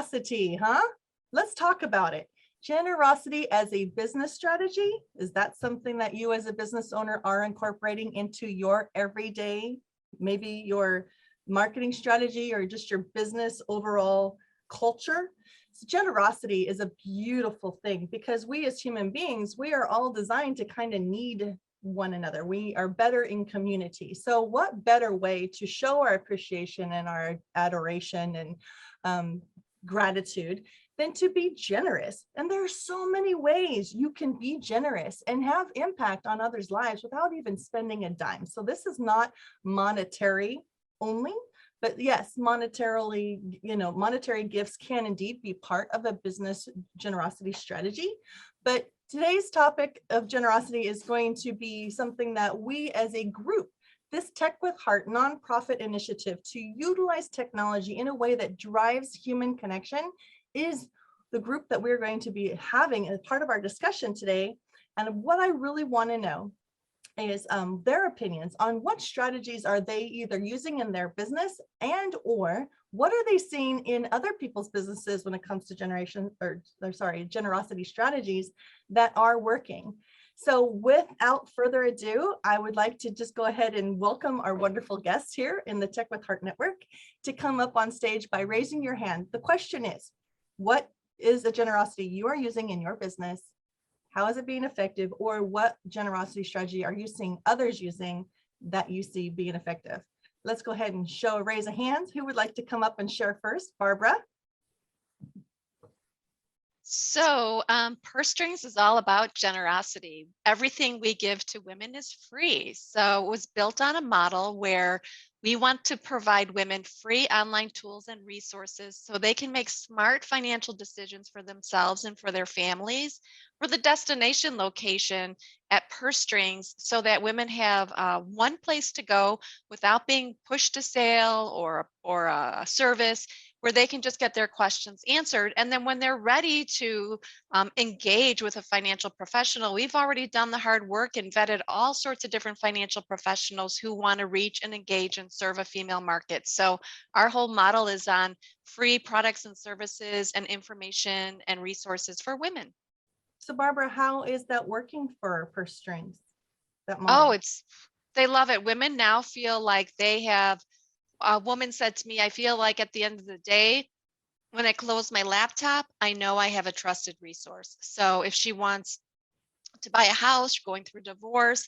Generosity, huh? Let's talk about it. Generosity as a business strategy, is that something that you as a business owner are incorporating into your everyday, maybe your marketing strategy or just your business overall culture? So generosity is a beautiful thing because we as human beings, we are all designed to kind of need one another. We are better in community. So what better way to show our appreciation and our adoration and gratitude than to be generous? And there are so many ways you can be generous and have impact on others' lives without even spending a dime. So this is not monetary only, but yes, monetarily, monetary gifts can indeed be part of a business generosity strategy. But today's topic of generosity is going to be something that we as a group, this Tech with Heart nonprofit initiative to utilize technology in a way that drives human connection, is the group that we're going to be having as part of our discussion today. And what I really want to know is their opinions on what strategies are they either using in their business and or what are they seeing in other people's businesses when it comes to generosity strategies that are working. So without further ado, I would like to just go ahead and welcome our wonderful guests here in the Tech with Heart Network to come up on stage by raising your hand. The question is, what is the generosity you are using in your business? How is it being effective? Or what generosity strategy are you seeing others using that you see being effective? Let's go ahead and raise a hand. Who would like to come up and share first? Barbara? So Purse Strings is all about generosity. Everything we give to women is free. So it was built on a model where we want to provide women free online tools and resources so they can make smart financial decisions for themselves and for their families. We're the destination location at Purse Strings so that women have one place to go without being pushed to sale or a service, where they can just get their questions answered. And then when they're ready to engage with a financial professional, we've already done the hard work and vetted all sorts of different financial professionals who want to reach and engage and serve a female market. So our whole model is on free products and services and information and resources for women. So Barbara, how is that working for Purse Strings? That model? Oh, they love it. Women now feel like they have. A woman said to me, I feel like at the end of the day, when I close my laptop, I know I have a trusted resource. So if she wants to buy a house, going through divorce,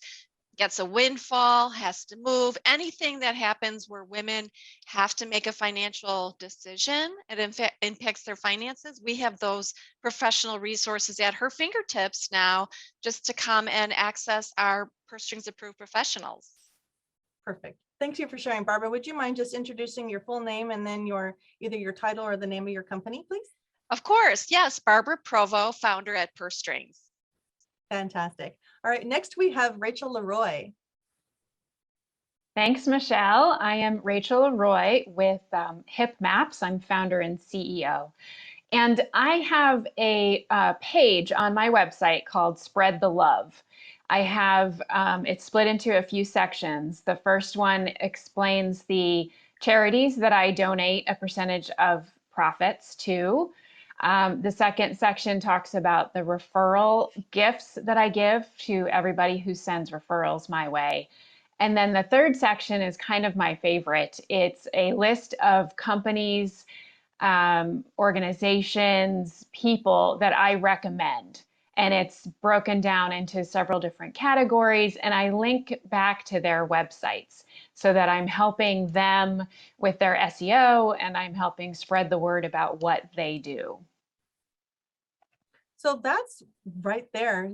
gets a windfall, has to move, anything that happens where women have to make a financial decision, it impacts their finances, we have those professional resources at her fingertips now just to come and access our Purse Strings approved professionals. Perfect. Thank you for sharing, Barbara. Would you mind just introducing your full name and then either your title or the name of your company, please? Of course. Yes. Barbara Provo, founder at Purse Strings. Fantastic. All right. Next, we have Rachel Leroy. Thanks, Michelle. I am Rachel Leroy with Hip Maps. I'm founder and CEO. And I have a page on my website called Spread the Love. I have it's split into a few sections. The first one explains the charities that I donate a percentage of profits to. The second section talks about the referral gifts that I give to everybody who sends referrals my way. And then the third section is kind of my favorite. It's a list of companies, organizations, people that I recommend. And it's broken down into several different categories. And I link back to their websites so that I'm helping them with their SEO and I'm helping spread the word about what they do. So that's right there,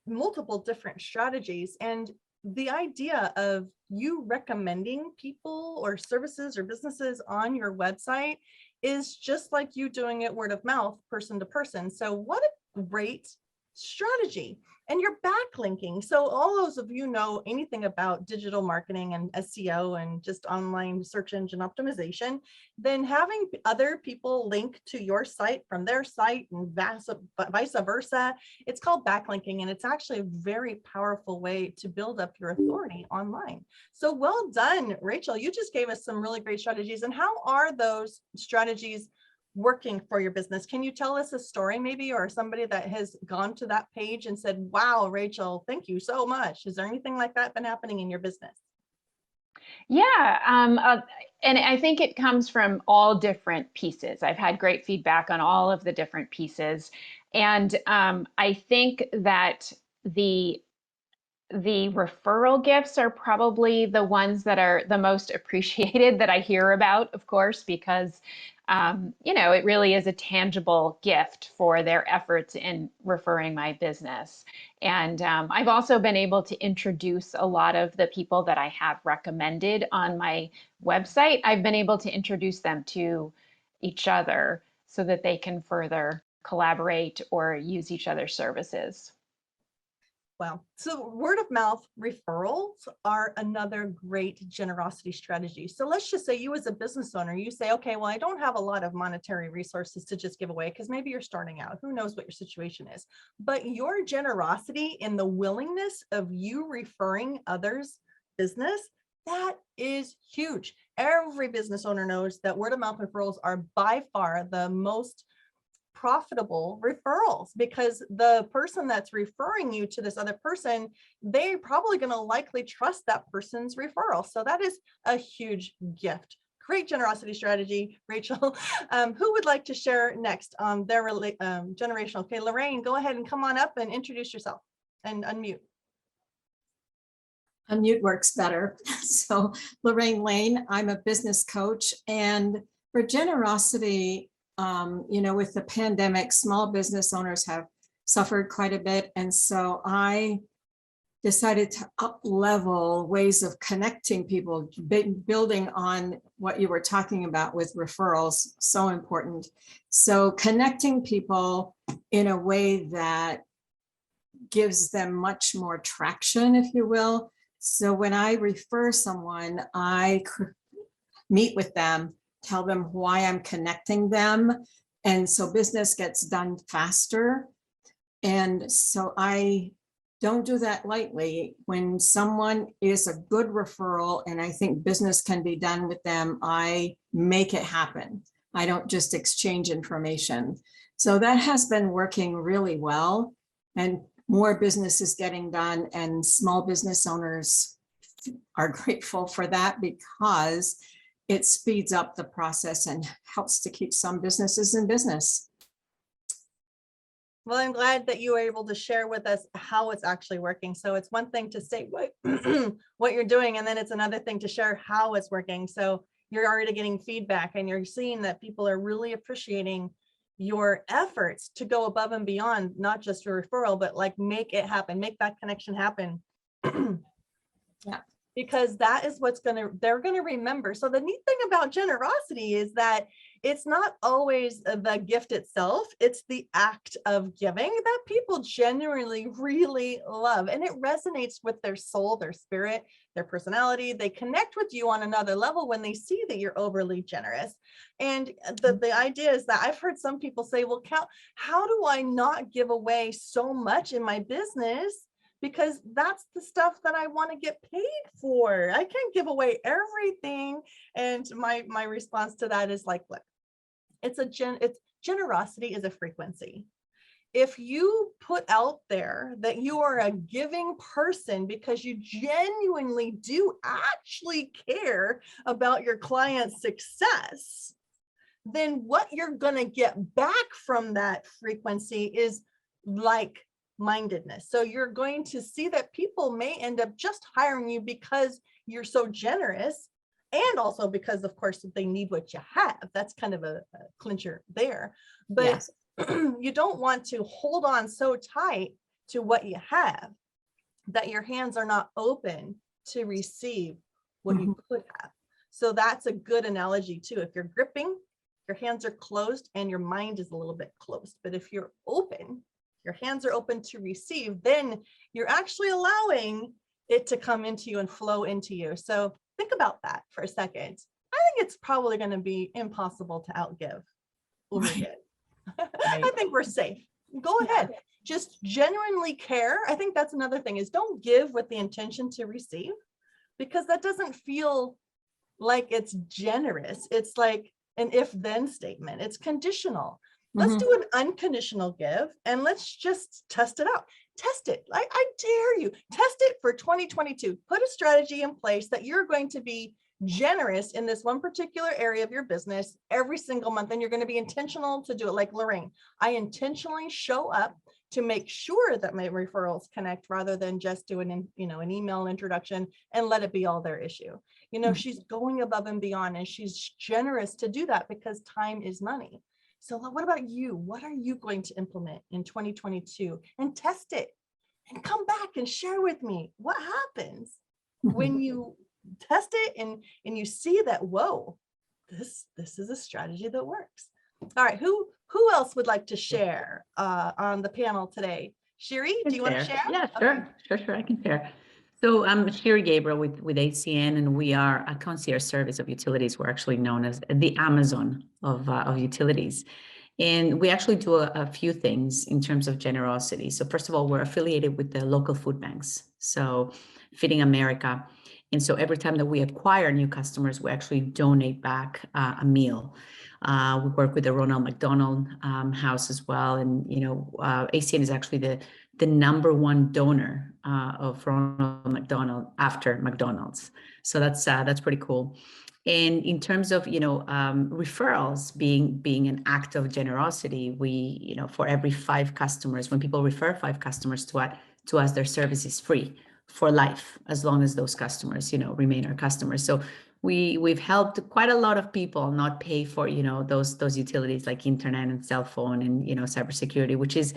multiple different strategies. And the idea of you recommending people or services or businesses on your website is just like you doing it word of mouth, person to person. So what a great strategy. And you're backlinking. So all those of you know anything about digital marketing and SEO and just online search engine optimization, then having other people link to your site from their site and vice versa, it's called backlinking. And it's actually a very powerful way to build up your authority online. So well done, Rachel. You just gave us some really great strategies. And how are those strategies working for your business. Can you tell us a story maybe, or somebody that has gone to that page and said, wow, Rachel, thank you so much? Is there anything like that been happening in your business? Yeah, and I think it comes from all different pieces. I've had great feedback on all of the different pieces, and I think that the referral gifts are probably the ones that are the most appreciated that I hear about, of course, because it really is a tangible gift for their efforts in referring my business. And I've also been able to introduce a lot of the people that I have recommended on my website. I've been able to introduce them to each other so that they can further collaborate or use each other's services. Wow. So word of mouth referrals are another great generosity strategy. So let's just say you as a business owner, you say, okay, well, I don't have a lot of monetary resources to just give away because maybe you're starting out. Who knows what your situation is? But your generosity and the willingness of you referring others' business, that is huge. Every business owner knows that word of mouth referrals are by far the most profitable referrals, because the person that's referring you to this other person, they're probably going to likely trust that person's referral. So that is a huge gift. Great generosity strategy, Rachel. Who would like to share next on their generational? Okay, Lorraine, go ahead and come on up and introduce yourself and unmute. Unmute works better. So Lorraine Lane, I'm a business coach, and for generosity, with the pandemic, small business owners have suffered quite a bit. And so I decided to up-level ways of connecting people, building on what you were talking about with referrals, so important. So connecting people in a way that gives them much more traction, if you will. So when I refer someone, I meet with them, tell them why I'm connecting them. And so business gets done faster. And so I don't do that lightly. When someone is a good referral and I think business can be done with them, I make it happen. I don't just exchange information. So that has been working really well, and more business is getting done, and small business owners are grateful for that because it speeds up the process and helps to keep some businesses in business. Well, I'm glad that you were able to share with us how it's actually working. So it's one thing to say what you're doing, and then it's another thing to share how it's working. So you're already getting feedback, and you're seeing that people are really appreciating your efforts to go above and beyond, not just your referral, but like make it happen, make that connection happen. Yeah. Because that is they're going to remember. So the neat thing about generosity is that it's not always the gift itself, it's the act of giving that people genuinely really love. And it resonates with their soul, their spirit, their personality. They connect with you on another level when they see that you're overly generous. And the idea is that I've heard some people say, well, how do I not give away so much in my business? Because that's the stuff that I want to get paid for. I can't give away everything. And my response to that is like, look, generosity is a frequency. If you put out there that you are a giving person because you genuinely do actually care about your client's success, then what you're going to get back from that frequency is like-mindedness. So you're going to see that people may end up just hiring you because you're so generous, and also because, of course, they need what you have. That's kind of a clincher there. But yes, you don't want to hold on so tight to what you have that your hands are not open to receive what you could have. So that's a good analogy too. If you're gripping, your hands are closed and your mind is a little bit closed. But if you're open, your hands are open to receive, then you're actually allowing it to come into you and flow into you. So think about that for a second. I think it's probably going to be impossible to outgive what we did. I think we're safe. Go ahead. Just genuinely care. I think that's another thing, is don't give with the intention to receive, because that doesn't feel like it's generous. It's like an if-then statement. It's conditional. Let's do an unconditional give and let's just test it out. Test it. I dare you. Test it for 2022. Put a strategy in place that you're going to be generous in this one particular area of your business every single month. And you're going to be intentional to do it. Like Lorraine, I intentionally show up to make sure that my referrals connect rather than just doing an email introduction and let it be all their issue. She's going above and beyond and she's generous to do that because time is money. So what about you? What are you going to implement in 2022 and test it and come back and share with me what happens when you test it and you see that, whoa, this is a strategy that works. All right, who else would like to share on the panel today? Shiri, do you want to share? Yeah, sure, okay. Sure, I can share. So I'm Shiri Gabriel with ACN, and we are a concierge service of utilities. We're actually known as the Amazon of utilities. And we actually do a few things in terms of generosity. So first of all, we're affiliated with the local food banks, so Feeding America. And so every time that we acquire new customers, we actually donate back a meal. We work with the Ronald McDonald House as well. And, ACN is actually the number one donor of Ronald McDonald after McDonald's. So that's pretty cool. And in terms of, referrals being an act of generosity, we, for every 5 customers, when people refer 5 customers to us, their service is free for life, as long as those customers, remain our customers. So we've helped quite a lot of people not pay for, those utilities like internet and cell phone and, cybersecurity, which is,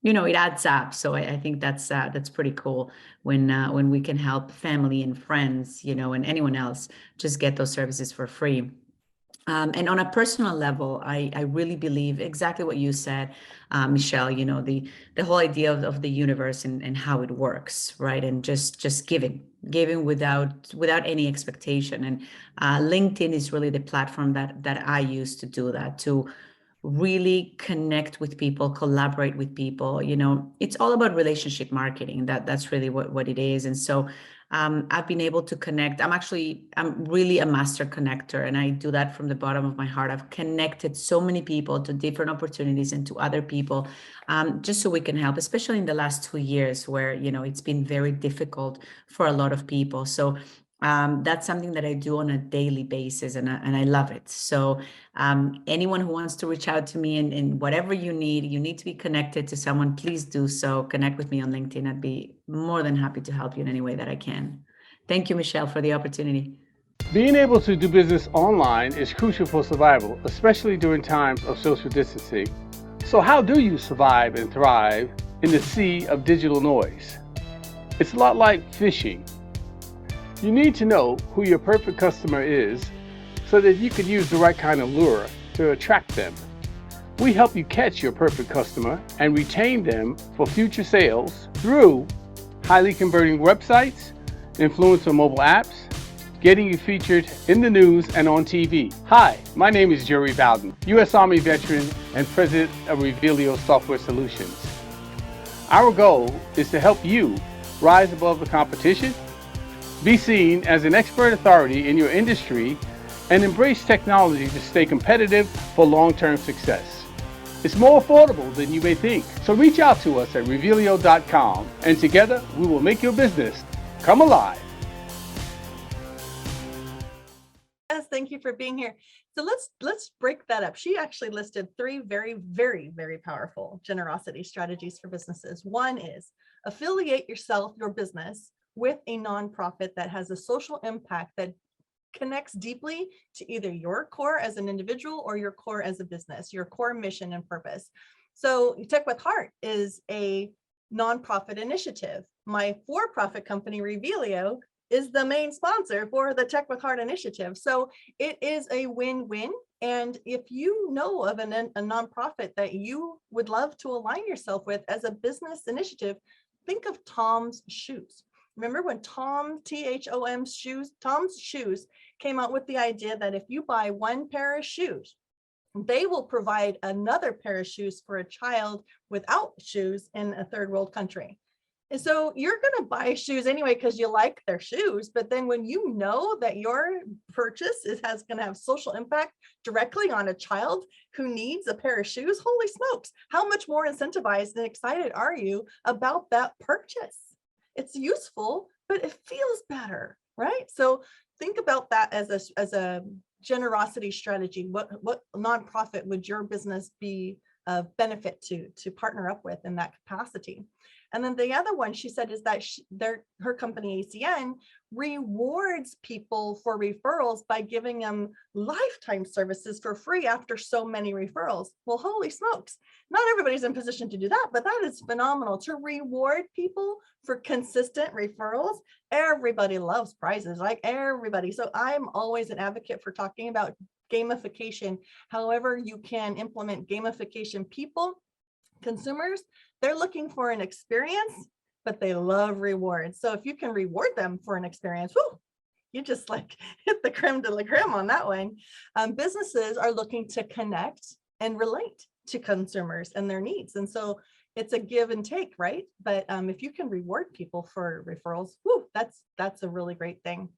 it adds up. So I think that's pretty cool when we can help family and friends, and anyone else just get those services for free. And on a personal level, I really believe exactly what you said, Michelle, the whole idea of the universe and how it works, right? And just giving without any expectation. And LinkedIn is really the platform that I use to do that, to really connect with people, collaborate with people. It's all about relationship marketing. That's really what it is. And so I've been able to connect. I'm really a master connector, and I do that from the bottom of my heart. I've connected so many people to different opportunities and to other people, just so we can help, especially in the last 2 years where, it's been very difficult for a lot of people. So that's something that I do on a daily basis, and I love it. So anyone who wants to reach out to me and whatever you need to be connected to someone, please do so. Connect with me on LinkedIn. I'd be more than happy to help you in any way that I can. Thank you, Michelle, for the opportunity. Being able to do business online is crucial for survival, especially during times of social distancing. So how do you survive and thrive in the sea of digital noise? It's a lot like fishing. You need to know who your perfect customer is so that you can use the right kind of lure to attract them. We help you catch your perfect customer and retain them for future sales through highly converting websites, influencer mobile apps, getting you featured in the news and on TV. Hi, my name is Jerry Bowden, U.S. Army veteran and president of Revealio Software Solutions. Our goal is to help you rise above the competition, be seen as an expert authority in your industry, and embrace technology to stay competitive for long-term success. It's more affordable than you may think. So reach out to us at revealio.com, and together we will make your business come alive. Yes, thank you for being here. So let's break that up. She actually listed 3 very, very, very powerful generosity strategies for businesses. One is affiliate your business with a nonprofit that has a social impact that connects deeply to either your core as an individual or your core as a business, your core mission and purpose. So Tech with Heart is a nonprofit initiative. My for-profit company, Revealio, is the main sponsor for the Tech with Heart initiative. So it is a win-win. And if you know of a nonprofit that you would love to align yourself with as a business initiative, think of Tom's Shoes. Remember when Tom's Shoes came out with the idea that if you buy 1 pair of shoes, they will provide another pair of shoes for a child without shoes in a third world country. And so you're going to buy shoes anyway because you like their shoes. But then when you know that your purchase has going to have social impact directly on a child who needs a pair of shoes, holy smokes, how much more incentivized and excited are you about that purchase? It's useful, but it feels better, right? So think about that as a generosity strategy. What nonprofit would your business be of benefit to partner up with in that capacity? And then the other one she said is that her company ACN rewards people for referrals by giving them lifetime services for free after so many referrals. Well, holy smokes, not everybody's in position to do that, but that is phenomenal to reward people for consistent referrals. Everybody loves prizes, like everybody. So I'm always an advocate for talking about gamification. However you can implement gamification, people, consumers, they're looking for an experience, but they love rewards. So if you can reward them for an experience, whoo, you just like hit the creme de la creme on that one. Businesses are looking to connect and relate to consumers and their needs. And so it's a give and take, right? But if you can reward people for referrals, whoo, that's a really great thing.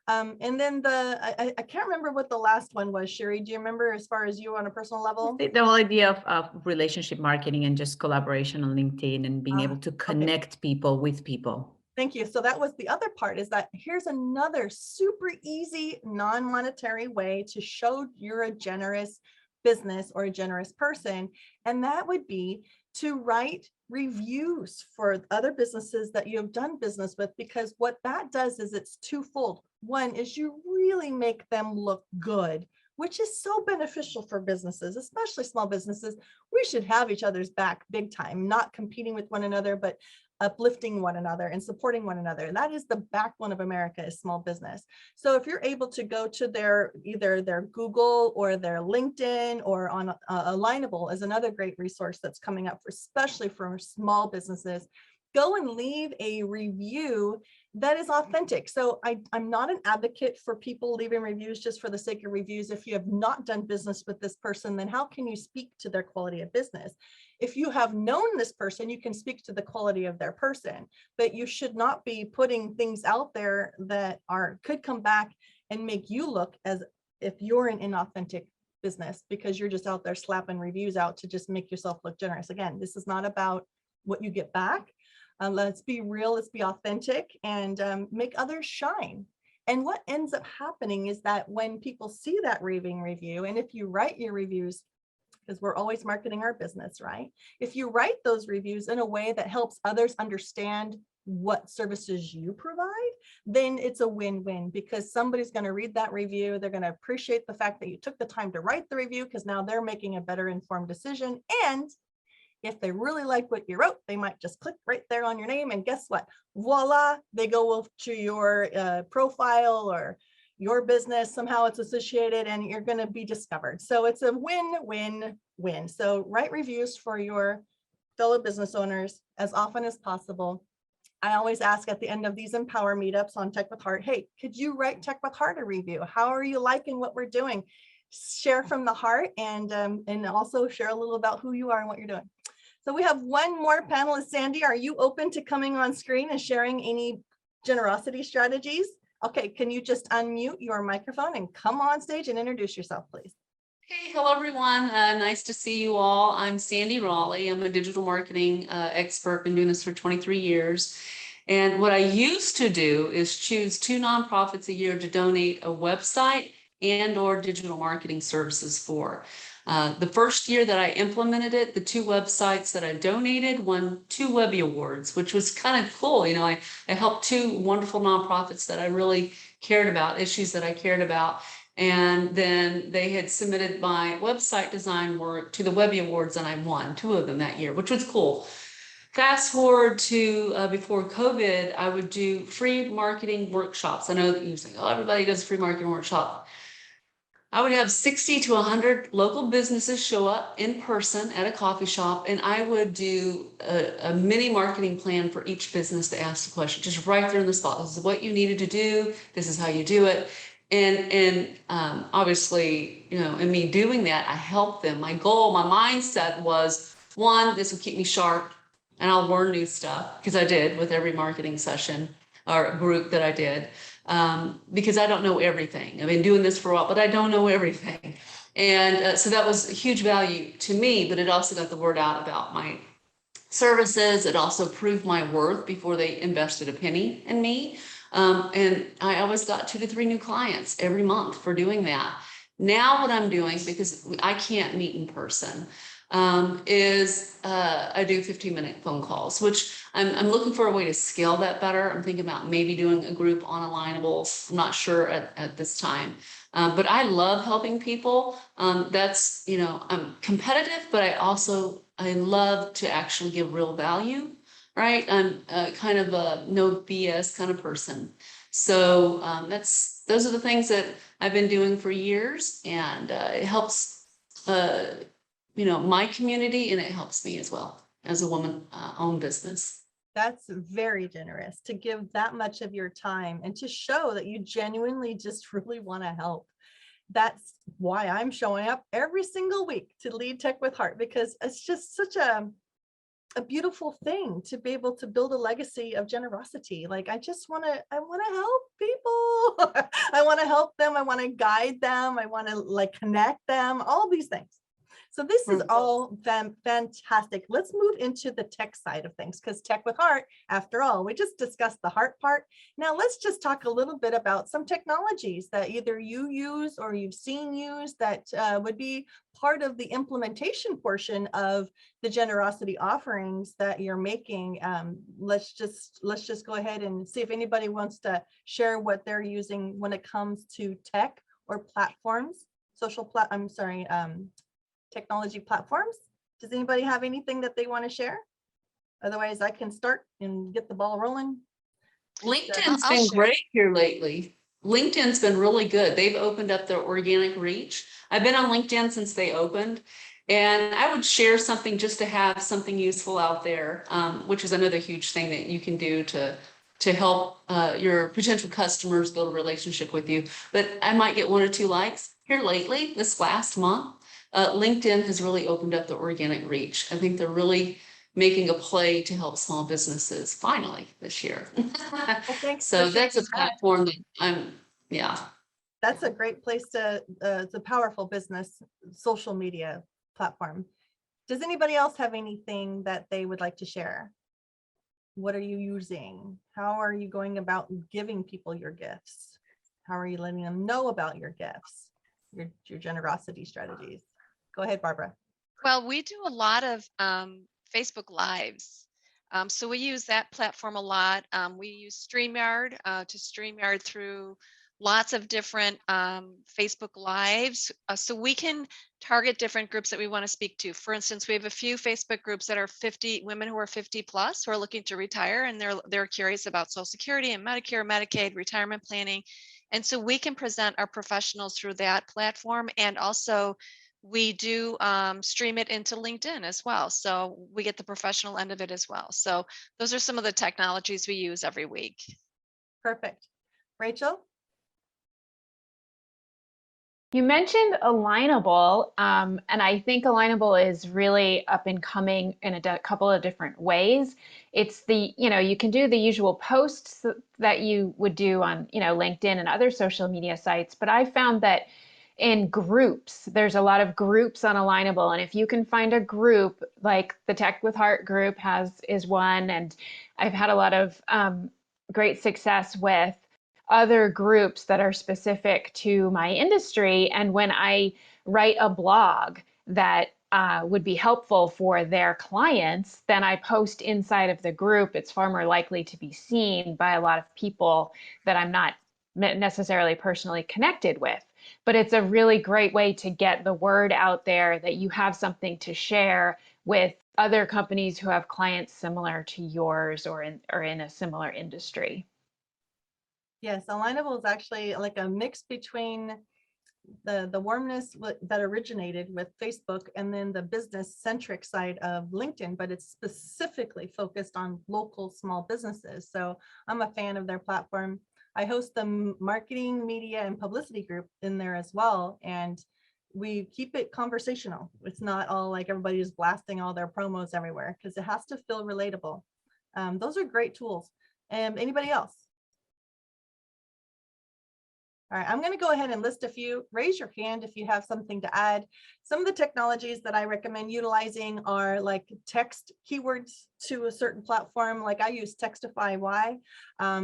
And then I can't remember what the last one was, Sherry. Do you remember as far as you on a personal level? The whole idea of relationship marketing and just collaboration on LinkedIn and being able to connect people with people. Thank you. So that was the other part, is that here's another super easy non-monetary way to show you're a generous business or a generous person. And that would be to write reviews for other businesses that you have done business with, because what that does is it's twofold. One is you really make them look good, which is so beneficial for businesses, especially small businesses. We should have each other's back big time, not competing with one another, but uplifting one another and supporting one another. That is the backbone of America, is small business. So if you're able to go to either their Google or their LinkedIn, or on Alignable is another great resource that's coming up, especially for small businesses, go and leave a review that is authentic. So I'm not an advocate for people leaving reviews just for the sake of reviews. If you have not done business with this person, then how can you speak to their quality of business? If you have known this person, you can speak to the quality of their person, but you should not be putting things out there that could come back and make you look as if you're an inauthentic business, because you're just out there slapping reviews out to just make yourself look generous. Again, this is not about what you get back. Let's be real, let's be authentic, and make others shine. And what ends up happening is that when people see that raving review, and if you write your reviews, because we're always marketing our business, right? If you write those reviews in a way that helps others understand what services you provide, then it's a win-win, because somebody's going to read that review. They're going to appreciate the fact that you took the time to write the review, because now they're making a better informed decision. And if they really like what you wrote, they might just click right there on your name, and guess what? Voila, they go to your profile, or your business, somehow it's associated, and you're going to be discovered. So it's a win-win-win. So write reviews for your fellow business owners as often as possible. I always ask at the end of these Empower meetups on Tech with Heart, hey, could you write Tech with Heart a review? How are you liking what we're doing? Share from the heart, and also share a little about who you are and what you're doing. So we have one more panelist. Sandy, are you open to coming on screen and sharing any generosity strategies? Okay, can you just unmute your microphone and come on stage and introduce yourself, please? Hey, hello everyone. Nice to see you all. I'm Sandy Raleigh. I'm a digital marketing expert. Been doing this for 23 years. And what I used to do is choose 2 nonprofits a year to donate a website and/or digital marketing services for. The first year that I implemented it, the 2 websites that I donated won 2 Webby Awards, which was kind of cool. You know, I helped 2 wonderful nonprofits that I really cared about, issues that I cared about. And then they had submitted my website design work to the Webby Awards, and I won 2 of them that year, which was cool. Fast forward to before COVID, I would do free marketing workshops. I know that you say, oh, everybody does free marketing workshop. I would have 60 to 100 local businesses show up in person at a coffee shop, and I would do a mini marketing plan for each business to ask the question, just right there in the spot. This is what you needed to do. This is how you do it. And obviously, you know, in me doing that, I helped them. My goal, my mindset was, 1, this would keep me sharp. and I'll learn new stuff, because I did with every marketing session or group that I did, because I don't know everything. I've been doing this for a while, but I don't know everything. And so that was a huge value to me, but it also got the word out about my services. It also proved my worth before they invested a penny in me. And I always got 2 to 3 new clients every month for doing that. Now what I'm doing, because I can't meet in person, is I do 15-minute phone calls, which I'm looking for a way to scale that better. I'm thinking about maybe doing a group on Alignable. I'm not sure at this time. But I love helping people. That's, I'm competitive, but I love to actually give real value, right? I'm kind of a no BS kind of person. So those are the things that I've been doing for years, and it helps, my community, and it helps me as well as a woman owned business. That's very generous to give that much of your time and to show that you genuinely just really want to help. That's why I'm showing up every single week to Lead Tech with Heart, because it's just such a beautiful thing to be able to build a legacy of generosity. Like, I want to help people. I want to help them. I want to guide them. I want to connect them, all these things. So this is all fantastic. Let's move into the tech side of things, because Tech with Heart, after all, we just discussed the heart part. Now let's just talk a little bit about some technologies that either you use or you've seen used that would be part of the implementation portion of the generosity offerings that you're making. Let's just go ahead and see if anybody wants to share what they're using when it comes to tech or platforms, technology platforms. Does anybody have anything that they want to share? Otherwise, I can start and get the ball rolling. LinkedIn's I'll been share. great here lately. LinkedIn's been really good. They've opened up their organic reach. I've been on LinkedIn since they opened, and I would share something just to have something useful out there, which is another huge thing that you can do to help your potential customers build a relationship with you. But I might get 1 or 2 likes here lately. This last month, LinkedIn has really opened up the organic reach. I think they're really making a play to help small businesses finally this year. Well, thanks So for that's a sharing that. platform that yeah. That's a great place to, it's a powerful business social media platform. Does anybody else have anything that they would like to share? What are you using? How are you going about giving people your gifts? How are you letting them know about your gifts, your generosity strategies? Go ahead, Barbara. Well, we do a lot of Facebook Lives. So we use that platform a lot. We use StreamYard to StreamYard through lots of different Facebook Lives. So we can target different groups that we want to speak to. For instance, we have a few Facebook groups that are 50 women who are 50 plus who are looking to retire, and they're curious about Social Security and Medicare, Medicaid, retirement planning. And so we can present our professionals through that platform, and also we do stream it into LinkedIn as well. So we get the professional end of it as well. So those are some of the technologies we use every week. Perfect. Rachel? You mentioned Alignable, and I think Alignable is really up and coming in a couple of different ways. It's you can do the usual posts that you would do on, LinkedIn and other social media sites, but I found that in groups, there's a lot of groups on Alignable, and if you can find a group like the Tech with Heart group is one, and I've had a lot of great success with other groups that are specific to my industry. And when I write a blog that would be helpful for their clients, then I post inside of the group. It's far more likely to be seen by a lot of people that I'm not necessarily personally connected with. But it's a really great way to get the word out there that you have something to share with other companies who have clients similar to yours or in a similar industry. Yes, Alignable is actually like a mix between the warmness that originated with Facebook and then the business centric side of LinkedIn, but it's specifically focused on local small businesses. So I'm a fan of their platform. I host the marketing, media, and publicity group in there as well. And we keep it conversational. It's not all like everybody is blasting all their promos everywhere, because it has to feel relatable. Those are great tools. Anybody else? All right, I'm going to go ahead and list a few. Raise your hand if you have something to add. Some of the technologies that I recommend utilizing are like text keywords to a certain platform. Like I use Textify Y.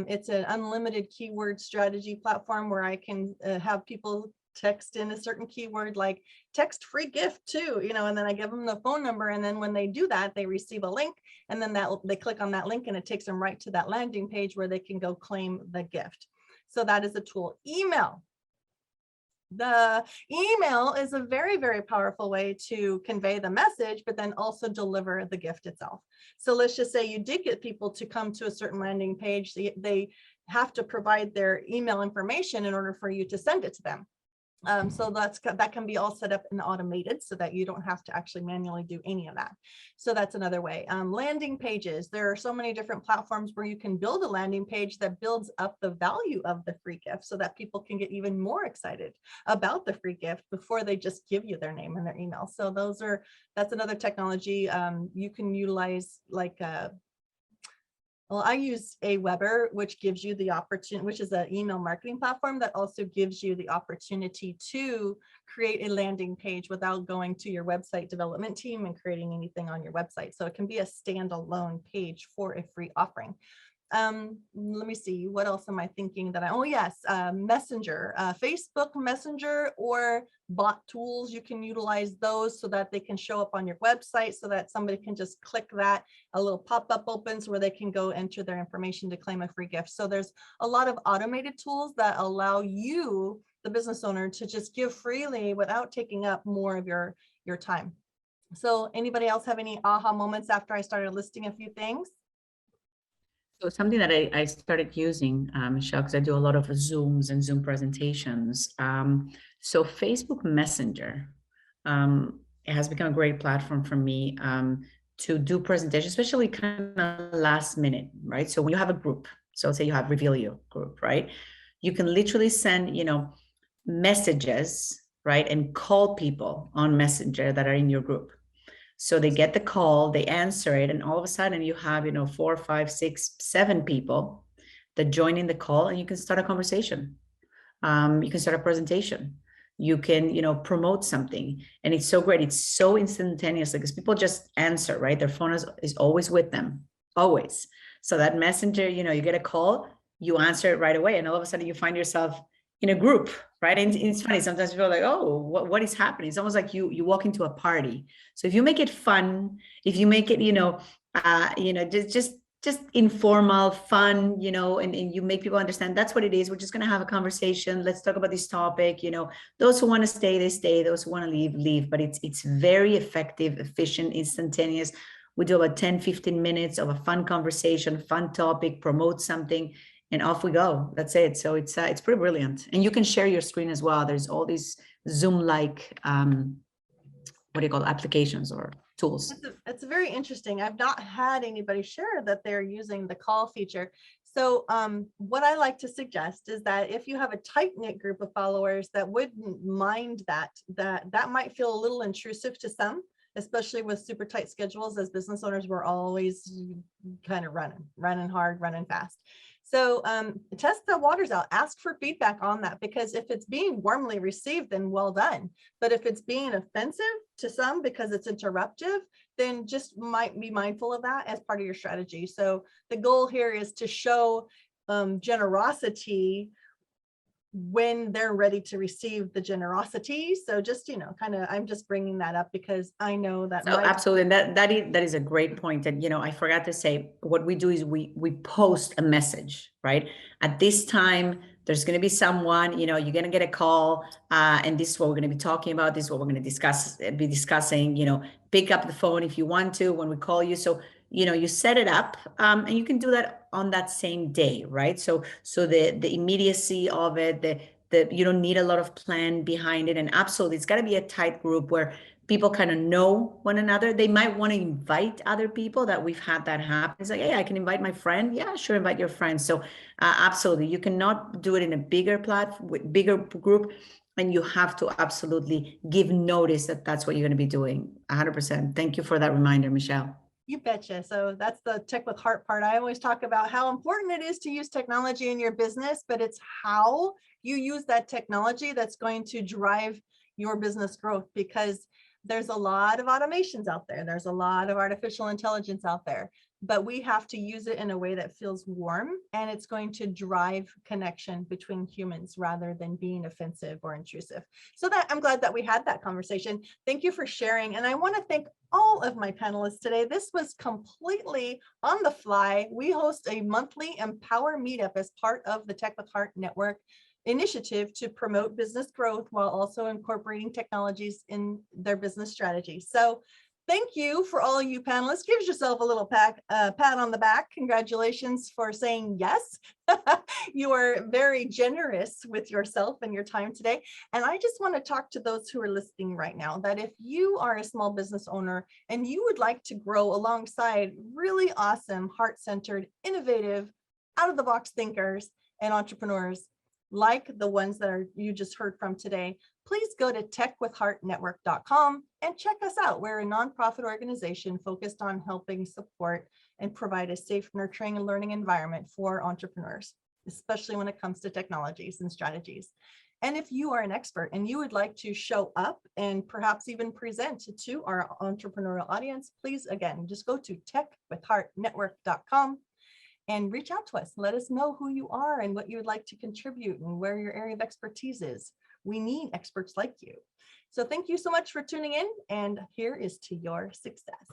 It's an unlimited keyword strategy platform where I can have people text in a certain keyword, like text free gift too, you know, and then I give them the phone number. And then when they do that, they receive a link, and then they click on that link and it takes them right to that landing page where they can go claim the gift. So that is a tool. Email. The email is a very, very powerful way to convey the message, but then also deliver the gift itself. So let's just say you did get people to come to a certain landing page. They have to provide their email information in order for you to send it to them. So that can be all set up and automated so that you don't have to actually manually do any of that. So that's another way. Landing pages. There are so many different platforms where you can build a landing page that builds up the value of the free gift so that people can get even more excited about the free gift before they just give you their name and their email. So that's another technology you can utilize, like well, I use Aweber, which gives you the opportunity, which is an email marketing platform that also gives you the opportunity to create a landing page without going to your website development team and creating anything on your website. So it can be a standalone page for a free offering. Let me see, what else am I thinking that oh yes, Messenger, Facebook Messenger or bot tools. You can utilize those so that they can show up on your website so that somebody can just click that, a little pop-up opens where they can go enter their information to claim a free gift. So there's a lot of automated tools that allow you, the business owner, to just give freely without taking up more of your time. So anybody else have any aha moments after I started listing a few things? So something that I started using, Michelle, because I do a lot of Zooms and Zoom presentations. So Facebook Messenger, it has become a great platform for me to do presentations, especially kind of last minute, right? So when you have a group, so say you have revealio group, right? You can literally send, messages, right? And call people on Messenger that are in your group. So they get the call, they answer it, and all of a sudden you have, 4, 5, 6, 7 people that join in the call, and you can start a conversation. You can start a presentation. You can, promote something. And it's so great. It's so instantaneous because people just answer, right? Their phone is always with them, always. So that Messenger, you get a call, you answer it right away. And all of a sudden you find yourself in a group, right? And it's funny, sometimes people are like, oh, what is happening? It's almost like you walk into a party. So if you make it fun, if you make it, just informal, fun, and you make people understand that's what it is. We're just going to have a conversation. Let's talk about this topic. Those who want to stay, they stay. Those who want to leave. But it's very effective, efficient, instantaneous. We do about 10, 15 minutes of a fun conversation, fun topic, promote something, and off we go. That's it. So it's pretty brilliant. And you can share your screen as well. There's all these Zoom-like, applications or tools. It's very interesting. I've not had anybody share that they're using the call feature. So what I like to suggest is that if you have a tight-knit group of followers that wouldn't mind that might feel a little intrusive to some, especially with super tight schedules. As business owners, we're always kind of running hard, running fast. So test the waters out, ask for feedback on that, because if it's being warmly received, then well done. But if it's being offensive to some because it's interruptive, then just might be mindful of that as part of your strategy. So the goal here is to show generosity when they're ready to receive the generosity. So just, I'm just bringing that up because I know that. So absolutely. And that is a great point. And, I forgot to say, what we do is we post a message, right? At this time, there's going to be someone, you're going to get a call, and this is what we're going to be talking about. This is what we're going to be discussing, pick up the phone if you want to when we call you. So, you set it up, and you can do that on that same day, right? So the immediacy of it, you don't need a lot of plan behind it. And absolutely, it's got to be a tight group where people kind of know one another. They might want to invite other people. That we've had that happen. It's like, hey, I can invite my friend. Yeah, sure, invite your friend. So absolutely, you cannot do it in a bigger group. And you have to absolutely give notice that that's what you're going to be doing. 100%. Thank you for that reminder, Michelle. You betcha. So that's the tech with heart part. I always talk about how important it is to use technology in your business, but it's how you use that technology that's going to drive your business growth, because there's a lot of automations out there. There's a lot of artificial intelligence out there, but we have to use it in a way that feels warm, and it's going to drive connection between humans rather than being offensive or intrusive. So that I'm glad that we had that conversation. Thank you for sharing. And I want to thank all of my panelists today. This was completely on the fly. We host a monthly Empower Meetup as part of the Tech with Heart Network initiative to promote business growth while also incorporating technologies in their business strategy. So thank you for all you panelists. Give yourself a little pat on the back. Congratulations for saying yes. You are very generous with yourself and your time today. And I just want to talk to those who are listening right now, that if you are a small business owner and you would like to grow alongside really awesome, heart-centered, innovative, out-of-the-box thinkers and entrepreneurs like the ones that you just heard from today, please go to techwithheartnetwork.com and check us out. We're a nonprofit organization focused on helping support and provide a safe, nurturing, and learning environment for entrepreneurs, especially when it comes to technologies and strategies. And if you are an expert and you would like to show up and perhaps even present to our entrepreneurial audience, please, again, just go to techwithheartnetwork.com and reach out to us. Let us know who you are and what you would like to contribute and where your area of expertise is. We need experts like you. So thank you so much for tuning in, and here is to your success.